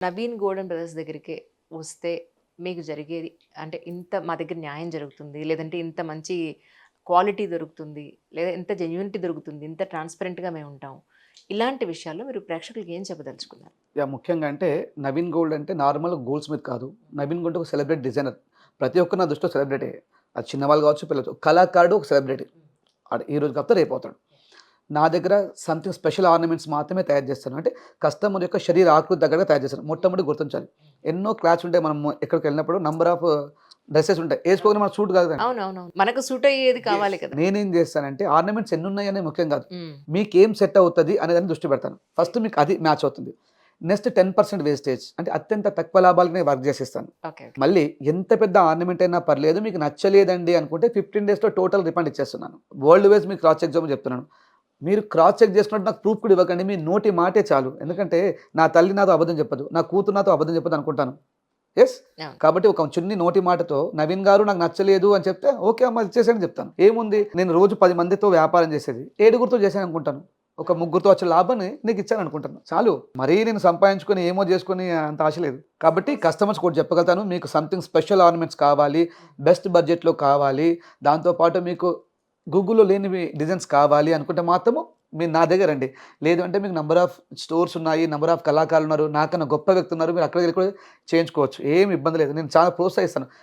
Naveen golden brothers దగ్గరికి వస్తే మీకు జరిగేది అంటే ఇంత మా దగ్గర న్యాయం జరుగుతుంది. లేదంటే ఇంత మంచి క్వాలిటీ దొరుకుతుంది. లేదా ఇంత జెన్యూనిటీ దొరుకుతుంది. ఇంత ట్రాన్స్‌పరెంట్‌గా మేముంటాం. ఇలాంటి విషయాల్లో మీరు ప్రేక్షకులకి ఏం చెప్పదలుచుకున్నారు? ముఖ్యంగా అంటే 'నవీన్ గోల్డ్' అంటే నార్మల్ గోల్డ్ స్మిత్ కాదు. 'నవీన్ గోల్డ్' ఒక సెలబ్రిటీ డిజైనర్. ప్రతి ఒక్కరు నా దృష్టిలో సెలబ్రిటీయే. అది చిన్నవాళ్ళు కావచ్చు, పిల్లలు కావచ్చు. కళాకారుడు ఒక సెలబ్రిటీ. ఆడు ఈరోజు కాకపోతే రేపవుతాడు. నా దగ్గర సంథింగ్ స్పెషల్ ఆర్నమెంట్స్ మాత్రమే తయారు చేస్తాను. అంటే కస్టమర్ యొక్క శరీర ఆకృతి దగ్గరగా తయారు చేస్తాను. మొట్టమొదటి గుర్తించాలి. ఎన్నో క్లాత్స్ ఉంటాయి. మనం ఎక్కడికెళ్ళినప్పుడు నంబర్ ఆఫ్ డ్రెసెస్ ఉంటాయి. ఏసుకోగానే మనకు సూట్ కాదు కదండీ. అవునవునవును. మనకు సూట్ అయ్యేది కావాలి కదా! నేనేం చేస్తానంటే ఆర్నమెంట్స్ ఎన్నున్నాయనేది ముఖ్యం కాదు. హ్మ్. మీకేం సెట్ అవుతది అనేదాన్ని దృష్టి పెడతాను. ఫస్ట్ మీకు అది మ్యాచ్ అవుతుంది. నెక్స్ట్ 10% వేస్టేజ్ అంటే అత్యంత తక్కువ లాభాలకి వర్క్ చేసేస్తాను. ఓకే. ఓకే. మళ్ళీ ఎంత పెద్ద ఆర్నమెంట్ అయినా పర్లేదు, మీకు నచ్చలేదండి అనుకుంటే 15 డేస్‌లో టోటల్ రిఫండ్ ఇచ్చేస్తున్నాను. వరల్డ్ వైస్ మీకు క్రాస్ చెక్ చేయమని చెప్తున్నాను. మీరు క్రాస్ చెక్ చేసుకున్నట్టు నాకు ప్రూఫ్ కూడా ఇవ్వకండి. మీ నోటి మాటే చాలు. ఎందుకంటే నా తల్లి నాతో అబద్ధం చెప్పదు. నా కూతురు నాతో అబద్ధం చెప్పదు అనుకుంటాను. యెస్. అవును. కాబట్టి ఒక చిన్ని నోటి మాటతో నవీన్ గారు నాకు నచ్చలేదు అని చెప్తే, ఓకే అమ్మ ఇచ్చేసేయండి చెప్తాను. ఏముంది, నేను రోజు 10 మందితో వ్యాపారం చేసేది. ఏడుగురితో చేశాను అనుకుంటాను. ఒక ముగ్గురితో వచ్చే లాభాన్ని నీకు ఇచ్చాను అనుకుంటాను. చాలు. మరీ నేను సంపాదించుకొని ఏమో చేసుకొని అంత ఆశ లేదు. కాబట్టి కస్టమర్స్ కూడా చెప్పగలుగుతాను. మీకు సంథింగ్ స్పెషల్ ఆర్నమెంట్స్ కావాలి, బెస్ట్ బడ్జెట్‌లో కావాలి, దాంతో పాటు మీకు గూగుల్‌లో లేనివి డిజైన్స్ కావాలి అనుకుంటే మాత్రము మీరు నా దగ్గర రండి. లేదు అంటే మీకు నంబర్ ఆఫ్ స్టోర్స్ ఉన్నాయి, నంబర్ ఆఫ్ కళాకారులు ఉన్నారు, నాకన్నా గొప్ప వ్యక్తి ఉన్నారు. మీరు అక్కడికి వెళ్ళి కూడా చేయించుకోవచ్చు. ఏమి ఇబ్బంది లేదు. నేను చాలా ప్రోత్సహిస్తాను.